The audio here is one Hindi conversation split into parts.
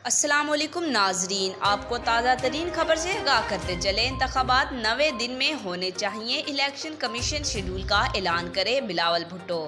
अस्सलामुअलैकुम नाजरीन, आपको ताज़ा तरीन खबर से आगाह करते चले। इंतखाबात 90 दिन में होने चाहिए, इलेक्शन कमीशन शेड्यूल का ऐलान करे बिलावल भुट्टो।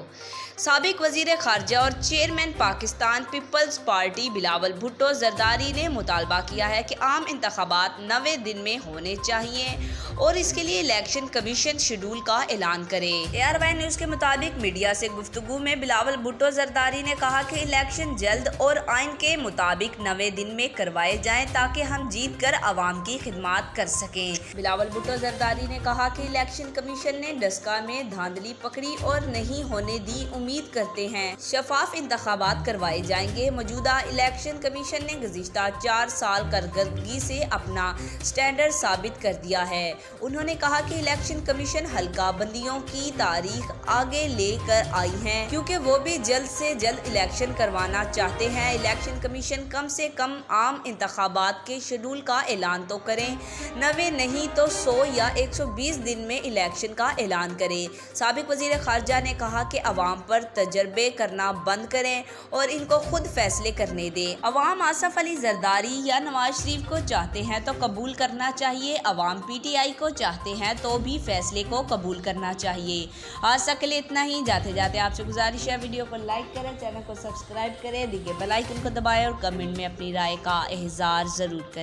साबिक वजीर खारजा और चेयरमैन पाकिस्तान पीपल्स पार्टी बिलावल भुट्टो जरदारी ने मुतालबा किया है कि आम इंतखाबात 90 दिन में होने चाहिए और इसके लिए इलेक्शन कमीशन शेड्यूल का ऐलान करे। ARY न्यूज़ के मुताबिक मीडिया से गुफ्तगू में बिलावल भुट्टो जरदारी ने कहा कि इलेक्शन जल्द और आइन के मुताबिक 90 दिन में करवाए जाएं ताकि हम जीत कर आवाम की खिदमत कर सकें। बिलावल भुट्टो जरदारी ने कहा कि इलेक्शन कमीशन ने डस्का में धांधली पकड़ी और नहीं होने दी। उम्मीद करते हैं शफाफ इंतखाबात करवाए जाएंगे। मौजूदा इलेक्शन कमीशन ने गुज़िश्ता 4 साल कारकर्दगी से अपना स्टैंडर्ड साबित कर दिया है। उन्होंने कहा कि इलेक्शन कमीशन हल्का बंदियों की तारीख आगे लेकर आई है क्योंकि वो भी जल्द से जल्द इलेक्शन करवाना चाहते हैं। इलेक्शन कमीशन कम से कम आम इंतखाबात के शेड्यूल का ऐलान तो करें, 90 नहीं तो 100 या 120 दिन में इलेक्शन का ऐलान करें। साबिक वजीर खारजा ने कहा कि अवाम पर तजर्बे करना बंद करें और इनको खुद फैसले करने दें। अवाम आसफ अली जरदारी या नवाज शरीफ को चाहते हैं तो कबूल करना चाहिए, अवाम PTI को चाहते हैं तो भी फैसले को कबूल करना चाहिए। आज तक के लिए इतना ही। जाते जाते आपसे गुजारिश है, वीडियो को लाइक करें, चैनल को सब्सक्राइब करें, दिखे बेल आइकन को दबाएं और कमेंट में अपनी राय का इज़हार ज़रूर करें।